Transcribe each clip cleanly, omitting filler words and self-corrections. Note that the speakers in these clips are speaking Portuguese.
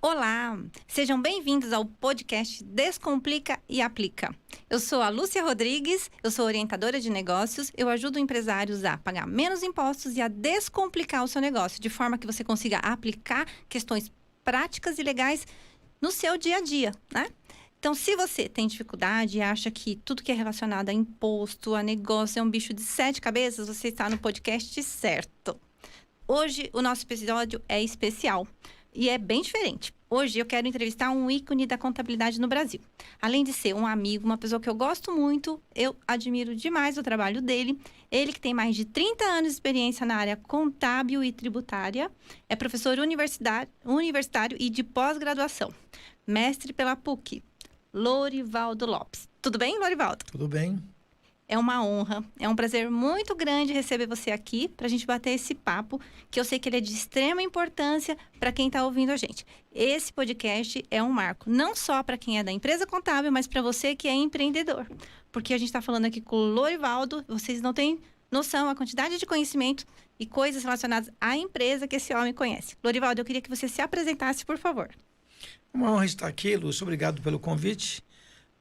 Olá, sejam bem-vindos ao podcast Descomplica e Aplica. Eu sou a Lúcia Rodrigues, eu sou orientadora de negócios, eu ajudo empresários a pagar menos impostos e a descomplicar o seu negócio, de forma que você consiga aplicar questões práticas e legais no seu dia a dia, né? Então, se você tem dificuldade e acha que tudo que é relacionado a imposto, a negócio é um bicho de 7 cabeças, você está no podcast certo. Hoje, o nosso episódio é especial e é bem diferente. Hoje, eu quero entrevistar um ícone da contabilidade no Brasil. Além de ser um amigo, uma pessoa que eu gosto muito, eu admiro demais o trabalho dele. Ele que tem mais de 30 anos de experiência na área contábil e tributária, é professor universitário e de pós-graduação, mestre pela PUC. Lorivaldo Lopes. Tudo bem, Lorivaldo? Tudo bem. É uma honra, é um prazer muito grande receber você aqui para a gente bater esse papo, que eu sei que ele é de extrema importância para quem está ouvindo a gente. Esse podcast é um marco, não só para quem é da empresa contábil, mas para você que é empreendedor. Porque a gente está falando aqui com o Lorivaldo, vocês não têm noção a quantidade de conhecimento e coisas relacionadas à empresa que esse homem conhece. Lorivaldo, eu queria que você se apresentasse, por favor. Uma honra estar aqui, Lúcio. Obrigado pelo convite.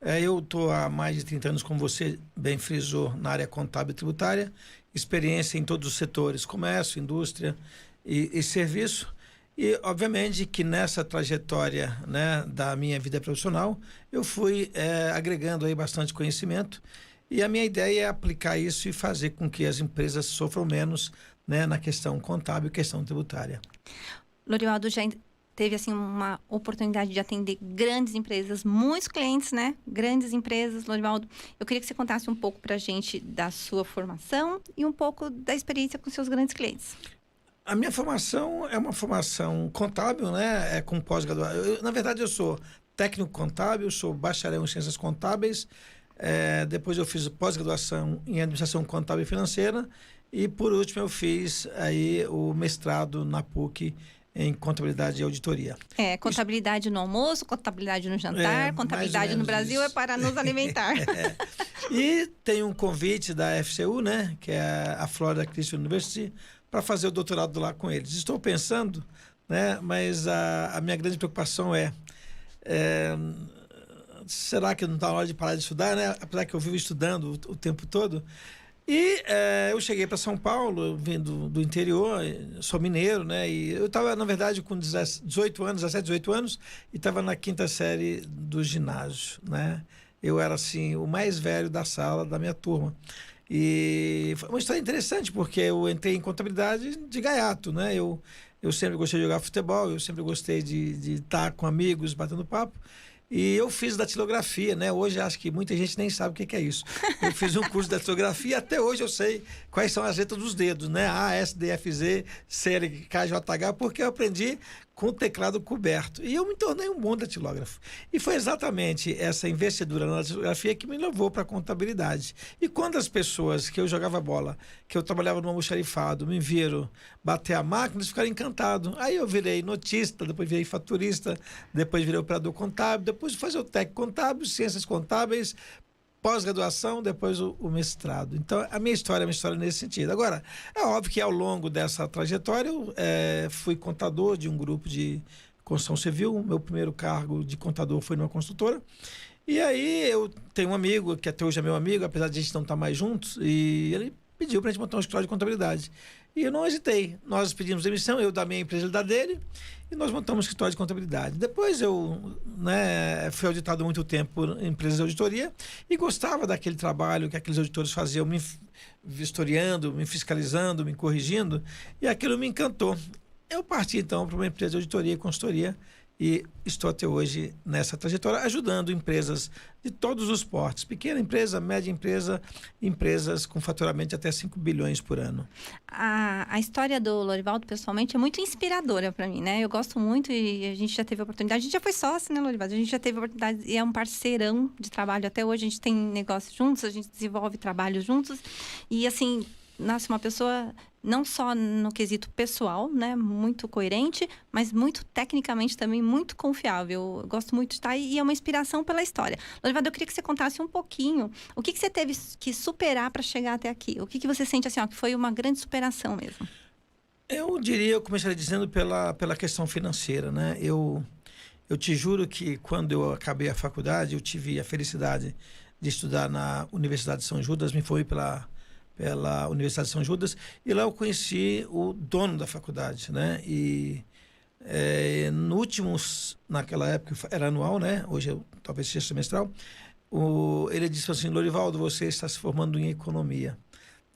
Eu estou há mais de 30 anos, como você bem frisou, na área contábil e tributária. Experiência em todos os setores, comércio, indústria e serviço. E, obviamente, que nessa trajetória, né, da minha vida profissional, eu fui agregando aí bastante conhecimento. E a minha ideia é aplicar isso e fazer com que as empresas sofram menos, né, na questão contábil e questão tributária. Lorivaldo, já teve, assim, uma oportunidade de atender grandes empresas, muitos clientes, né? Grandes empresas. Lorivaldo, eu queria que você contasse um pouco pra gente da sua formação e um pouco da experiência com seus grandes clientes. A minha formação é uma formação contábil, né? Com pós-graduação. Na verdade, eu sou técnico contábil, sou bacharel em ciências contábeis. Depois eu fiz pós-graduação em administração contábil e financeira. E, por último, eu fiz aí o mestrado na PUC em contabilidade e auditoria. Contabilidade no almoço, contabilidade no jantar, contabilidade no Brasil isso. É para nos alimentar. E tem um convite da FCU, né, que é a Florida Christian University, para fazer o doutorado lá com eles. Estou pensando, né, mas a minha grande preocupação será que não está na hora de parar de estudar, né? Apesar que eu vivo estudando o tempo todo. E eu cheguei para São Paulo, vindo do interior, sou mineiro, né? E eu estava, na verdade, com 17, 18 anos, e estava na 5ª série do ginásio, né? Eu era, assim, o mais velho da sala, da minha turma. E foi uma história interessante, porque eu entrei em contabilidade de gaiato, né? Eu sempre gostei de jogar futebol, eu sempre gostei de estar com amigos, batendo papo. E eu fiz datilografia, né? Hoje acho que muita gente nem sabe o que é isso. Eu fiz um curso de datilografia e até hoje eu sei quais são as letras dos dedos, né? A, S, D, F, Z, C, L, K, J, H, porque eu aprendi com o teclado coberto. E eu me tornei um bom datilógrafo. E foi exatamente essa investidura na datilografia que me levou para a contabilidade. E quando as pessoas que eu jogava bola, que eu trabalhava no almoxarifado, me viram bater a máquina, eles ficaram encantados. Aí eu virei notista, depois virei faturista, depois virei operador contábil, depois fazer o técnico contábil, ciências contábeis, pós-graduação, depois o mestrado. Então, a minha história é uma história nesse sentido. Agora, é óbvio que ao longo dessa trajetória eu fui contador de um grupo de construção civil. Meu primeiro cargo de contador foi numa construtora. E aí eu tenho um amigo, que até hoje é meu amigo, apesar de a gente não estar mais juntos, e ele pediu para a gente montar um escritório de contabilidade. E eu não hesitei. Nós pedimos demissão, eu da minha empresa, ele da dele, e nós montamos um escritório de contabilidade. Depois eu fui auditado há muito tempo por empresas de auditoria e gostava daquele trabalho que aqueles auditores faziam, me vistoriando, me fiscalizando, me corrigindo, e aquilo me encantou. Eu parti então para uma empresa de auditoria e consultoria e estou até hoje nessa trajetória, ajudando empresas de todos os portes, pequena empresa, média empresa, empresas com faturamento de até 5 bilhões por ano. A história do Lorivaldo, pessoalmente, é muito inspiradora para mim, né? Eu gosto muito e a gente já teve a oportunidade, a gente já foi sócio, né, Lorivaldo? A gente já teve a oportunidade e é um parceirão de trabalho até hoje, a gente tem negócio juntos, a gente desenvolve trabalho juntos e, assim, nossa, uma pessoa não só no quesito pessoal, né, muito coerente, mas muito tecnicamente também muito confiável. Eu gosto muito de estar e é uma inspiração pela história. Lorivaldo, eu queria que você contasse um pouquinho o que você teve que superar para chegar até aqui. O que você sente assim, que foi uma grande superação mesmo? Eu começaria dizendo pela questão financeira, né? Eu Eu te juro que quando eu acabei a faculdade, eu tive a felicidade de estudar na Universidade de São Judas, me formei pela Universidade de São Judas, e lá eu conheci o dono da faculdade, né? E no últimos, naquela época era anual, né? Hoje talvez seja semestral. Ele disse assim: Lorivaldo, você está se formando em economia,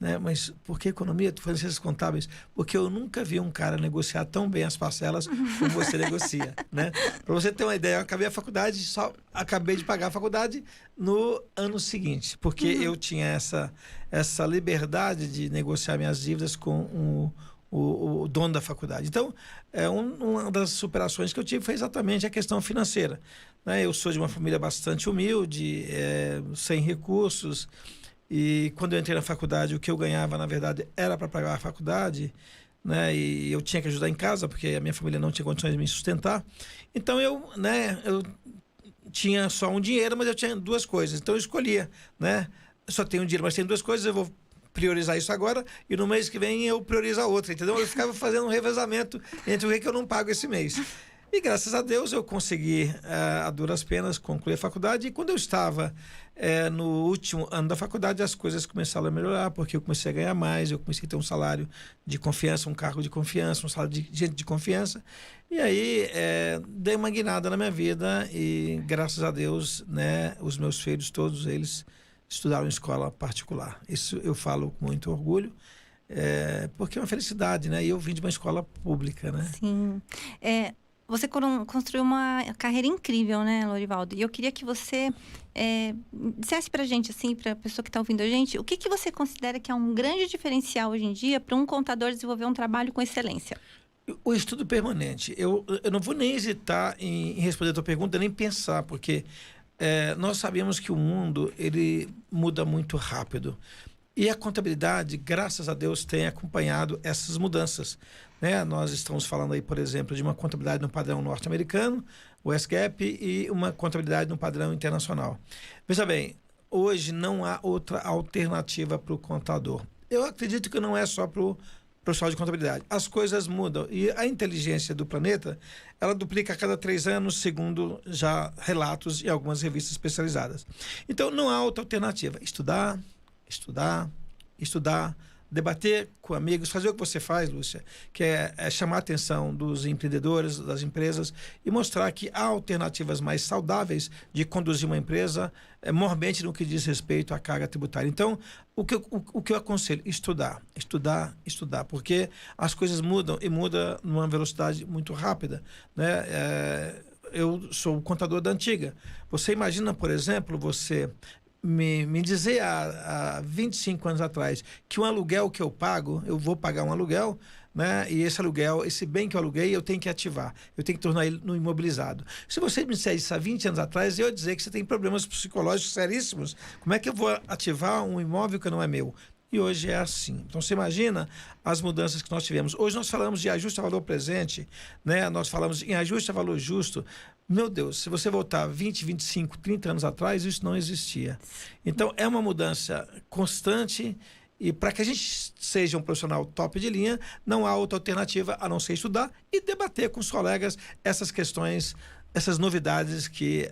né? Mas por que economia? Tu faz ciências contábeis? Porque eu nunca vi um cara negociar tão bem as parcelas como você negocia, né? Para você ter uma ideia, eu acabei a faculdade, só acabei de pagar a faculdade no ano seguinte, porque eu tinha essa liberdade de negociar minhas dívidas com o dono da faculdade. Então, uma das superações que eu tive foi exatamente a questão financeira, né? Eu sou de uma família bastante humilde, sem recursos, e quando eu entrei na faculdade, o que eu ganhava, na verdade, era para pagar a faculdade, né? E eu tinha que ajudar em casa, porque a minha família não tinha condições de me sustentar. Então, eu tinha só um dinheiro, mas eu tinha duas coisas. Então, eu escolhia, né? Eu só tenho um dinheiro, mas tenho duas coisas, eu vou priorizar isso agora, e no mês que vem eu priorizo a outra, entendeu? Eu ficava fazendo um revezamento entre o que eu não pago esse mês. E graças a Deus eu consegui, a duras penas, concluir a faculdade. E quando eu estava no último ano da faculdade, as coisas começaram a melhorar, porque eu comecei a ganhar mais, eu comecei a ter um salário de confiança, um cargo de confiança, um salário de gente de confiança. E aí dei uma guinada na minha vida e graças a Deus, né, os meus filhos, todos eles, estudaram em escola particular. Isso eu falo com muito orgulho, porque é uma felicidade, né? E eu vim de uma escola pública, né? Sim. Você construiu uma carreira incrível, né, Lorivaldo? E eu queria que você dissesse pra gente, assim, pra pessoa que tá ouvindo a gente, o que você considera que é um grande diferencial hoje em dia para um contador desenvolver um trabalho com excelência? O estudo permanente. Eu não vou nem hesitar em responder a tua pergunta, nem pensar, porque nós sabemos que o mundo ele muda muito rápido. E a contabilidade, graças a Deus, tem acompanhado essas mudanças, né? Nós estamos falando aí, por exemplo, de uma contabilidade no padrão norte-americano, o S-GAAP, e uma contabilidade no padrão internacional. Veja bem, hoje não há outra alternativa para o contador. Eu acredito que não é só para o profissional de contabilidade. As coisas mudam e a inteligência do planeta, ela duplica a cada 3 anos, segundo já relatos em algumas revistas especializadas. Então, não há outra alternativa. Estudar, debater com amigos, fazer o que você faz, Lúcia, que é chamar a atenção dos empreendedores, das empresas e mostrar que há alternativas mais saudáveis de conduzir uma empresa, mormente no que diz respeito à carga tributária. Então, o que eu aconselho? Estudar, porque as coisas mudam e mudam numa velocidade muito rápida, né? Eu sou contador da antiga. Você imagina, por exemplo, você me dizer há 25 anos atrás que um aluguel que eu pago, eu vou pagar um aluguel, né? E esse aluguel, esse bem que eu aluguei, eu tenho que ativar, eu tenho que tornar ele no imobilizado. Se você me disser isso há 20 anos atrás, eu ia dizer que você tem problemas psicológicos seríssimos. Como é que eu vou ativar um imóvel que não é meu? E hoje é assim. Então, você imagina as mudanças que nós tivemos. Hoje nós falamos de ajuste a valor presente, né? Nós falamos em ajuste a valor justo. Meu Deus, se você voltar 20, 25, 30 anos atrás, isso não existia. Então, é uma mudança constante e para que a gente seja um profissional top de linha, não há outra alternativa a não ser estudar e debater com os colegas essas questões, essas novidades que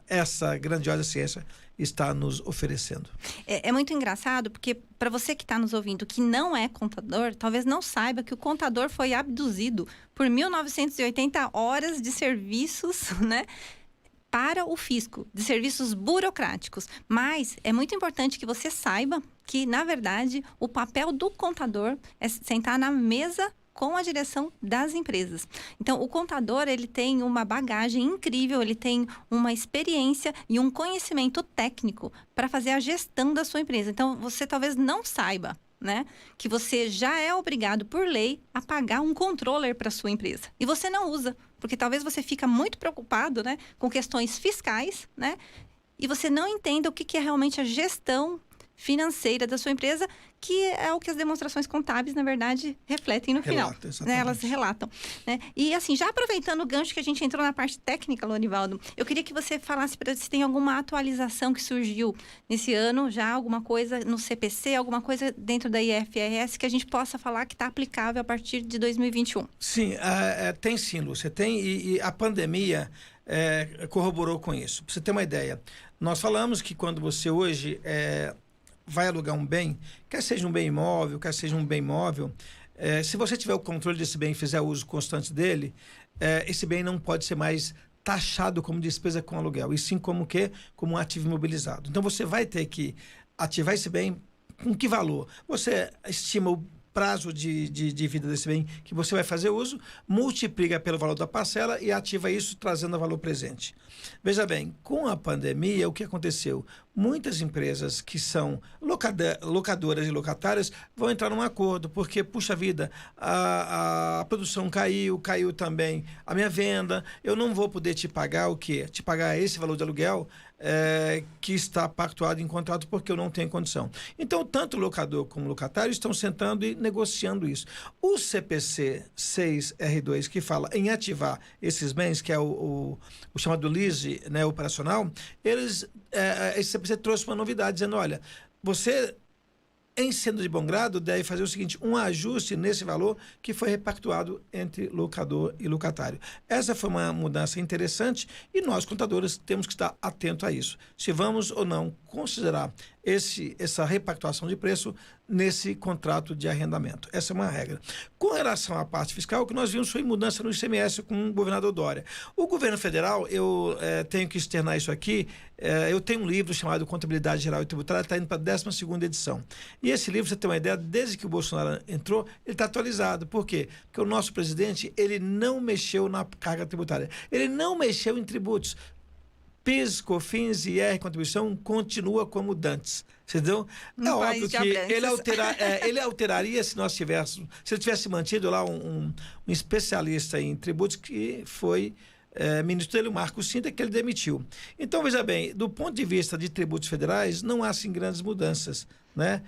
essa grandiosa ciência está nos oferecendo. É muito engraçado, porque para você que está nos ouvindo, que não é contador, talvez não saiba que o contador foi abduzido por 1.980 horas de serviços, né? Para o fisco, de serviços burocráticos. Mas é muito importante que você saiba que, na verdade, o papel do contador é sentar na mesa com a direção das empresas. Então, o contador, ele tem uma bagagem incrível, ele tem uma experiência e um conhecimento técnico para fazer a gestão da sua empresa. Então, você talvez não saiba, né, que você já é obrigado por lei a pagar um controller para sua empresa. E você não usa, porque talvez você fica muito preocupado, né, com questões fiscais, né, e você não entenda o que é realmente a gestão financeira da sua empresa, que é o que as demonstrações contábeis, na verdade, refletem no final. Né? Elas relatam. Né? E assim, já aproveitando o gancho que a gente entrou na parte técnica, Lorivaldo, eu queria que você falasse para se tem alguma atualização que surgiu nesse ano, já alguma coisa no CPC, alguma coisa dentro da IFRS que a gente possa falar que está aplicável a partir de 2021. Sim, tem sim, Lúcia. Tem, e a pandemia corroborou com isso. Para você ter uma ideia, nós falamos que quando você hoje vai alugar um bem, quer seja um bem imóvel, quer seja um bem móvel, se você tiver o controle desse bem e fizer uso constante dele, esse bem não pode ser mais taxado como despesa com aluguel, e sim como um ativo imobilizado. Então você vai ter que ativar esse bem com que valor? Você estima o prazo de vida desse bem que você vai fazer uso, multiplica pelo valor da parcela e ativa isso trazendo valor presente. Veja bem, com a pandemia, o que aconteceu? Muitas empresas que são locadoras e locatárias vão entrar num acordo, porque, puxa vida, a produção caiu também a minha venda, eu não vou poder te pagar o quê? Te pagar esse valor de aluguel que está pactuado em contrato porque eu não tenho condição. Então, tanto o locador como o locatário estão sentando e negociando isso. O CPC 6R2, que fala em ativar esses bens, que é o chamado lease, né, operacional, esse CPC trouxe uma novidade, dizendo, olha, você, em sendo de bom grado, deve fazer o seguinte, um ajuste nesse valor que foi repactuado entre locador e locatário. Essa foi uma mudança interessante e nós, contadores, temos que estar atentos a isso. Se vamos ou não considerar essa repactuação de preço nesse contrato de arrendamento. Essa é uma regra. Com relação à parte fiscal, o que nós vimos foi mudança no ICMS com o governador Dória. O governo federal, eu tenho que externar isso aqui, eu tenho um livro chamado Contabilidade Geral e Tributária, está indo para a 12ª edição. E esse livro, você tem uma ideia, desde que o Bolsonaro entrou, ele está atualizado. Por quê? Porque o nosso presidente, ele não mexeu na carga tributária. Ele não mexeu em tributos. PIS, COFINS e IR, contribuição, continua como dantes. Entendeu? É óbvio que ele alteraria se ele tivesse mantido lá um especialista em tributos que foi ministro dele, Marcos Cinta, que ele demitiu. Então, veja bem, do ponto de vista de tributos federais, não há assim grandes mudanças, né?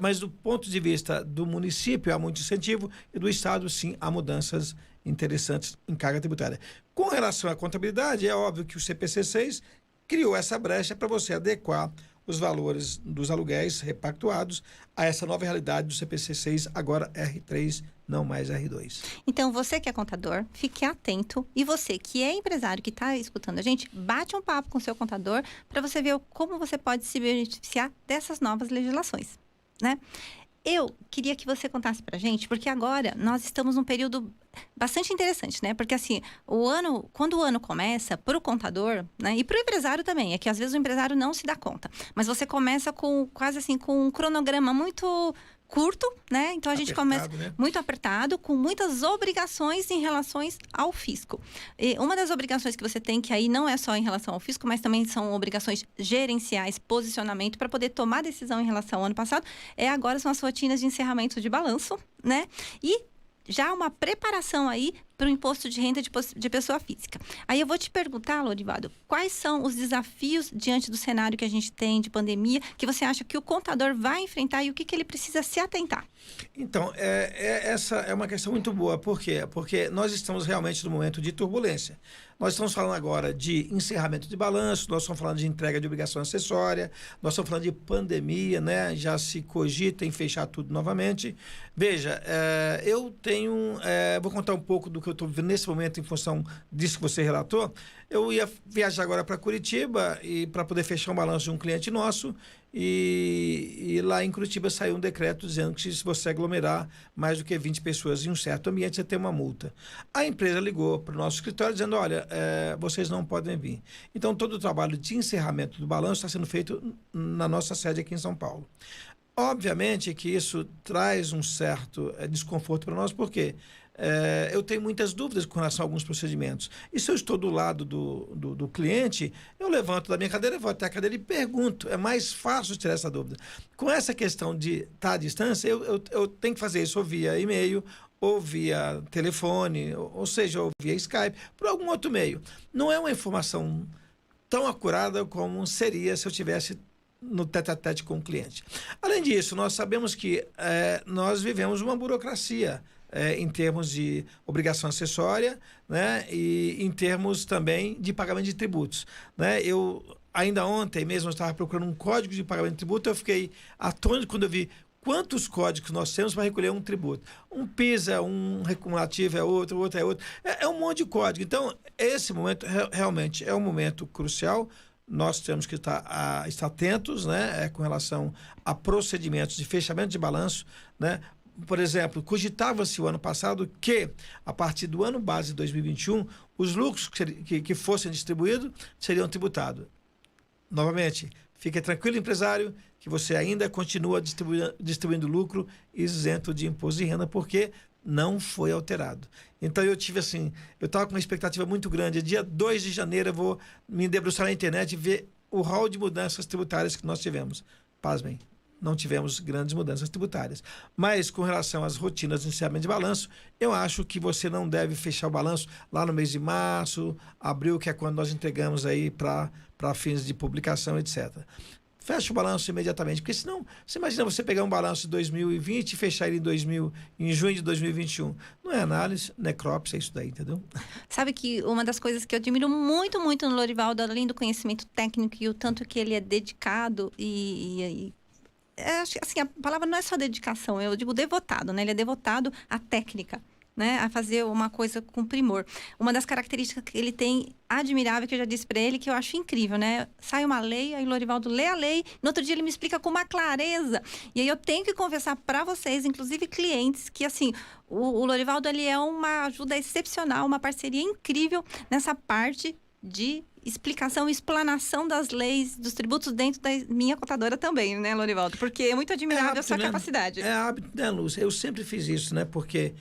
Mas do ponto de vista do município, há muito incentivo, e do Estado, sim, há mudanças interessantes em carga tributária. Com relação à contabilidade, é óbvio que o CPC 6 criou essa brecha para você adequar os valores dos aluguéis repactuados a essa nova realidade do CPC 6, agora R3, não mais R2. Então, você que é contador, fique atento. E você que é empresário, que está escutando a gente, bate um papo com o seu contador para você ver como você pode se beneficiar dessas novas legislações, né? Eu queria que você contasse pra gente, porque agora nós estamos num período bastante interessante, né? Porque assim, quando o ano começa, para o contador, né? E para o empresário também, é que às vezes o empresário não se dá conta. Mas você começa quase assim, com um cronograma muito curto, né? Então a gente começa, né? Muito apertado, com muitas obrigações em relação ao fisco. E uma das obrigações que você tem, que aí não é só em relação ao fisco, mas também são obrigações gerenciais, posicionamento, para poder tomar decisão em relação ao ano passado, agora são as rotinas de encerramento de balanço, né? E já uma preparação aí para o imposto de renda de pessoa física. Aí eu vou te perguntar, Lorivaldo, quais são os desafios diante do cenário que a gente tem de pandemia, que você acha que o contador vai enfrentar e o que ele precisa se atentar? Então, essa é uma questão muito boa. Por quê? Porque nós estamos realmente num momento de turbulência. Nós estamos falando agora de encerramento de balanço, nós estamos falando de entrega de obrigação acessória, nós estamos falando de pandemia, né? Já se cogita em fechar tudo novamente. Veja, eu vou contar um pouco do que eu estou vivendo nesse momento em função disso que você relatou. Eu ia viajar agora para Curitiba para poder fechar um balanço de um cliente nosso e lá em Curitiba saiu um decreto dizendo que se você aglomerar mais do que 20 pessoas em um certo ambiente, você tem uma multa. A empresa ligou para o nosso escritório dizendo, olha, vocês não podem vir. Então, todo o trabalho de encerramento do balanço está sendo feito na nossa sede aqui em São Paulo. Obviamente que isso traz um certo desconforto para nós, porque eu tenho muitas dúvidas com relação a alguns procedimentos. E se eu estou do lado do cliente, eu levanto da minha cadeira, vou até a cadeira e pergunto. É mais fácil tirar essa dúvida. Com essa questão de estar à distância, eu tenho que fazer isso ou via e-mail, ou via telefone, ou seja, ou via Skype, por algum outro meio. Não é uma informação tão acurada como seria se eu tivesse no tete-a-tete com o cliente. Além disso, nós sabemos que nós vivemos uma burocracia em termos de obrigação acessória, né? E em termos também de pagamento de tributos, né? Ainda ontem mesmo eu estava procurando um código de pagamento de tributo, eu fiquei atônito quando eu vi quantos códigos nós temos para recolher um tributo. Um PIS é um, recumulativo é outro, outro é outro. É um monte de código. Então, esse momento realmente é um momento crucial. Nós temos que estar atentos, né, com relação a procedimentos de fechamento de balanço, né? Por exemplo, cogitava-se o ano passado que, a partir do ano base de 2021, os lucros que fossem distribuídos seriam tributados. Novamente, fique tranquilo, empresário, que você ainda continua distribuindo lucro isento de imposto de renda, porque não foi alterado. Então eu estava com uma expectativa muito grande. Dia 2 de janeiro eu vou me debruçar na internet e ver o rol de mudanças tributárias que nós tivemos. Pasmem, não tivemos grandes mudanças tributárias. Mas com relação às rotinas de encerramento de balanço, eu acho que você não deve fechar o balanço lá no mês de março, abril, que é quando nós entregamos aí para fins de publicação, etc. Fecha o balanço imediatamente, porque senão, você imagina você pegar um balanço de 2020 e fechar ele em junho de 2021. Não é análise, não é crops, é isso daí, entendeu? Sabe que uma das coisas que eu admiro muito, muito no Lorivaldo, além do conhecimento técnico e o tanto que ele é dedicado assim, a palavra não é só dedicação, eu digo devotado, né? Ele é devotado à técnica, né? A fazer uma coisa com primor. Uma das características que ele tem admirável, que eu já disse para ele, que eu acho incrível, né? Sai uma lei, aí o Lorivaldo lê a lei, no outro dia ele me explica com uma clareza. E aí eu tenho que confessar para vocês, inclusive clientes, que assim, o Lorivaldo, ele é uma ajuda excepcional, uma parceria incrível nessa parte de explicação e explanação das leis, dos tributos dentro da minha contadora também, né, Lorivaldo? Porque é muito admirável hábito, a sua né? capacidade. É hábito, né, Lúcia? Eu sempre fiz isso, né? Porque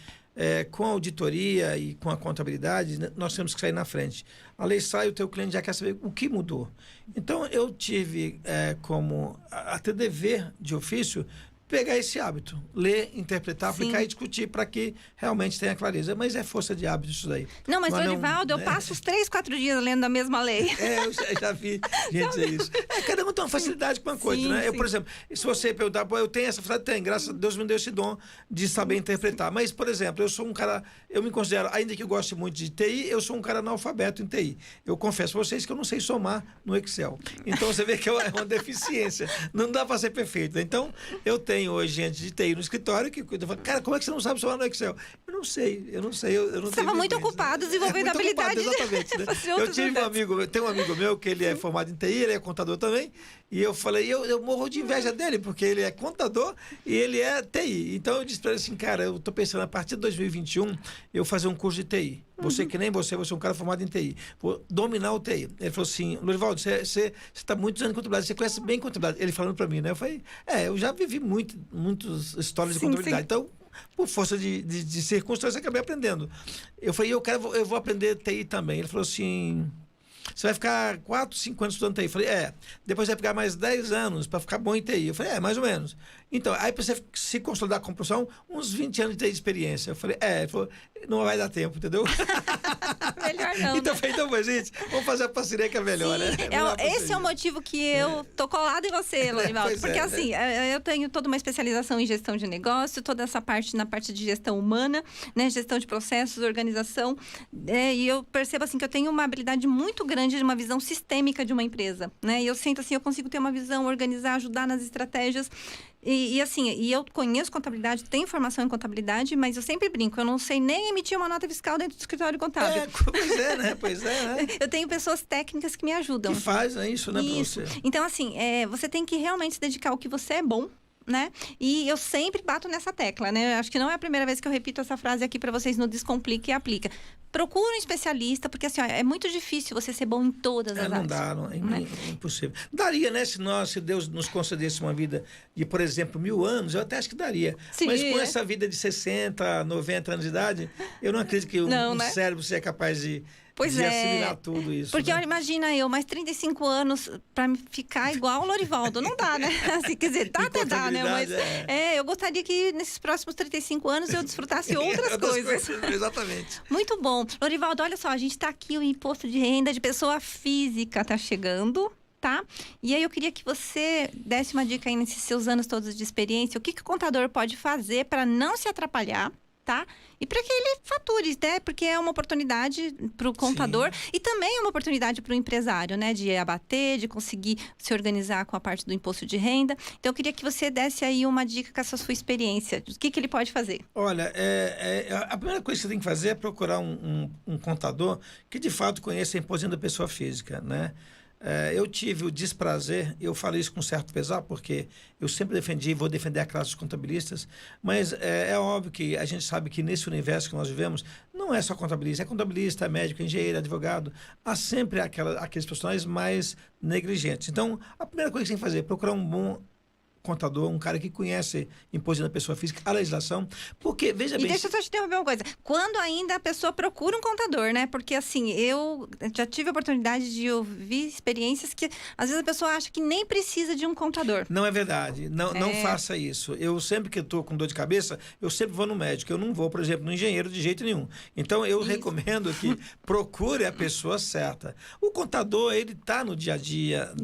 com a auditoria e com a contabilidade, né, nós temos que sair na frente. A lei sai, o teu cliente já quer saber o que mudou. Então, eu tive como até dever de ofício pegar esse hábito, ler, interpretar, aplicar e discutir para que realmente tenha clareza. Mas é força de hábito isso daí. Não, mas Lorivaldo, eu passo os 3, 4 dias lendo a mesma lei. Eu já vi gente dizer isso. Cada um tem uma facilidade com uma coisa, né? Eu, por exemplo, se você perguntar, eu tenho essa facilidade? Tenho, graças a Deus me deu esse dom de saber interpretar. Mas, por exemplo, eu sou um cara, eu me considero, ainda que eu goste muito de TI, eu sou um cara analfabeto em TI. Eu confesso a vocês que eu não sei somar no Excel. Então, você vê que é uma deficiência. Não dá para ser perfeito. Então, eu tenho hoje gente de TI no escritório que fala, cara, como é que você não sabe somar no Excel? Eu não sei. Eu não estava muito ocupado desenvolvendo a habilidade. Exatamente, né? Eu tive um amigo meu que ele é formado em TI, ele é contador também, e eu falei, eu morro de inveja dele, porque ele é contador e ele é TI. Então eu disse para ele assim, cara, eu tô pensando, a partir de 2021, eu fazer um curso de TI. Você que nem você é um cara formado em TI. Vou dominar o TI. Ele falou assim, Lorivaldo, você está muitos anos em contabilidade, você conhece bem contabilidade. Ele falando para mim, né? Eu falei, eu já vivi muitas histórias de contabilidade. Sim. Então, por força de circunstâncias, eu acabei aprendendo. Eu falei, eu vou aprender TI também. Ele falou assim, você vai ficar 4, 5 anos estudando TI. Eu falei, depois vai pegar mais 10 anos para ficar bom em TI. Eu falei, mais ou menos. Então, aí para você se consolidar com a profissão, uns 20 anos de TI de experiência. Eu falei, ele falou, não vai dar tempo, entendeu? Melhor não. Então, gente, vamos fazer a parceria que é melhor, né? Esse é o motivo que eu tô colado em você, Lorivaldo. Porque assim, eu tenho toda uma especialização em gestão de negócio, toda essa parte na parte de gestão humana, né? Gestão de processos, organização. E eu percebo assim que eu tenho uma habilidade muito grande de uma visão sistêmica de uma empresa, né? E eu sinto assim, eu consigo ter uma visão, organizar, ajudar nas estratégias. E eu conheço contabilidade, tenho formação em contabilidade, mas eu sempre brinco, eu não sei nem emitir uma nota fiscal dentro do escritório contábil. Pois é, né? Eu tenho pessoas técnicas que me ajudam. Que fazem isso, né, isso. Pra você? Então, assim, você tem que realmente se dedicar ao que você é bom, né? E eu sempre bato nessa tecla, né? Acho que não é a primeira vez que eu repito essa frase aqui para vocês no Descomplica e Aplica. Procura um especialista, porque assim, é muito difícil você ser bom em todas as áreas. É impossível. Daria, né? Se Deus nos concedesse uma vida de, por exemplo, 1000 anos, eu até acho que daria. Sim, mas com essa vida de 60, 90 anos de idade, eu não acredito que um cérebro seja capaz de assimilar tudo isso. Porque imagina eu, mais 35 anos para ficar igual o Lorivaldo. Não dá, né? Assim, quer dizer, até dá, né? Mas eu gostaria que nesses próximos 35 anos eu desfrutasse outras coisas. Exatamente. Muito bom. Lorivaldo, olha só, a gente está aqui, o imposto de renda de pessoa física está chegando. tá? E aí eu queria que você desse uma dica aí nesses seus anos todos de experiência, o que o contador pode fazer para não se atrapalhar, tá? E para que ele fature, né? Porque é uma oportunidade para o contador e também é uma oportunidade para o empresário, né? De abater, de conseguir se organizar com a parte do imposto de renda. Então eu queria que você desse aí uma dica com essa sua experiência, o que ele pode fazer. Olha, a primeira coisa que você tem que fazer é procurar um contador que de fato conheça a imposição da pessoa física, né? Eu tive o desprazer, eu falo isso com certo pesar, porque eu sempre defendi e vou defender a classe dos contabilistas, mas é óbvio que a gente sabe que nesse universo que nós vivemos, não é só contabilista, é contabilista, médico, engenheiro, advogado, há sempre aqueles profissionais mais negligentes. Então, a primeira coisa que você tem que fazer é procurar um bom contador, um cara que conhece imposto da pessoa física, a legislação, porque, veja bem... E deixa eu só te interromper uma coisa. Quando ainda a pessoa procura um contador, né? Porque, assim, eu já tive a oportunidade de ouvir experiências que, às vezes, a pessoa acha que nem precisa de um contador. Não é verdade. Não faça isso. Eu sempre que estou com dor de cabeça, eu sempre vou no médico. Eu não vou, por exemplo, no engenheiro de jeito nenhum. Então, eu recomendo que procure a pessoa certa. O contador, ele está no dia a dia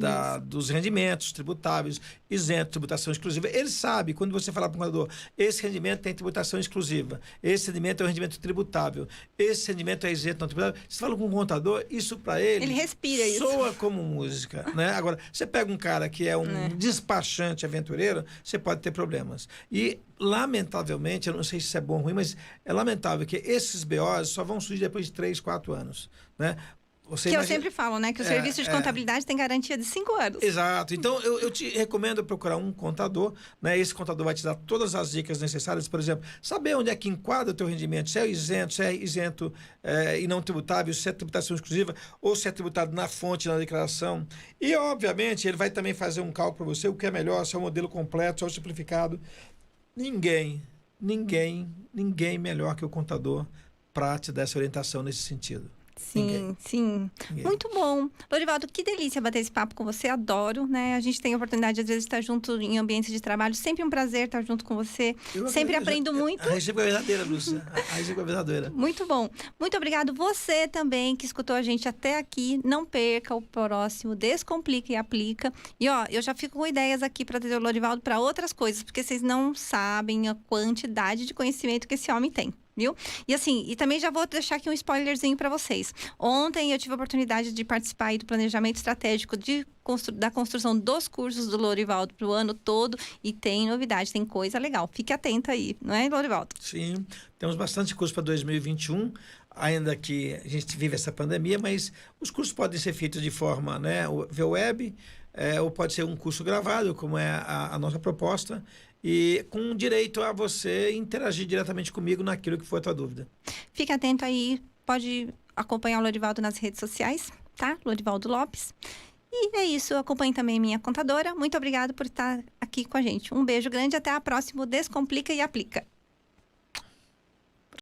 dos rendimentos tributáveis, isento, tributação exclusiva. Ele sabe, quando você falar para o contador, esse rendimento tem tributação exclusiva, esse rendimento é um rendimento tributável, esse rendimento é isento, não tributável. Você fala com o contador, isso para ele... Ele respira isso. Soa como música, né? Agora, você pega um cara que é um despachante aventureiro, você pode ter problemas. E, lamentavelmente, eu não sei se isso é bom ou ruim, mas é lamentável que esses BOs só vão surgir depois de 3, 4 anos, né? Eu sempre falo, né? Que o serviço de contabilidade tem garantia de 5 anos. Exato. Então, eu te recomendo procurar um contador, né? Esse contador vai te dar todas as dicas necessárias, por exemplo, saber onde é que enquadra o teu rendimento, se é isento e não tributável, se é tributação exclusiva ou se é tributado na fonte, na declaração. E, obviamente, ele vai também fazer um cálculo para você, o que é melhor, se é o modelo completo, se é o simplificado. Ninguém melhor que o contador para te dar essa orientação nesse sentido. Sim. Ninguém. Muito bom. Lorivaldo, que delícia bater esse papo com você, adoro, né? A gente tem a oportunidade, às vezes, de estar junto em ambientes de trabalho. Sempre um prazer estar junto com você. Sempre aprendo muito. A recíproca é verdadeira, Lúcia. A recíproca é verdadeira. Muito bom. Muito obrigado. Você também, que escutou a gente até aqui. Não perca o próximo Descomplica e Aplica. E, ó, eu já fico com ideias aqui para trazer o Lorivaldo para outras coisas, porque vocês não sabem a quantidade de conhecimento que esse homem tem. Viu? E assim, e também já vou deixar aqui um spoilerzinho para vocês. Ontem eu tive a oportunidade de participar aí do planejamento estratégico da construção dos cursos do Lorivaldo para o ano todo e tem novidade, tem coisa legal. Fique atento aí, não é, Lorivaldo? Sim, temos bastante curso para 2021, ainda que a gente vive essa pandemia, mas os cursos podem ser feitos de forma, né, via web, ou pode ser um curso gravado, como é a nossa proposta, e com direito a você interagir diretamente comigo naquilo que for a tua dúvida. Fique atento aí, pode acompanhar o Lorivaldo nas redes sociais, tá? Lorivaldo Lopes. E é isso, acompanhe também minha contadora. Muito obrigada por estar aqui com a gente. Um beijo grande, até a próxima. Descomplica e Aplica.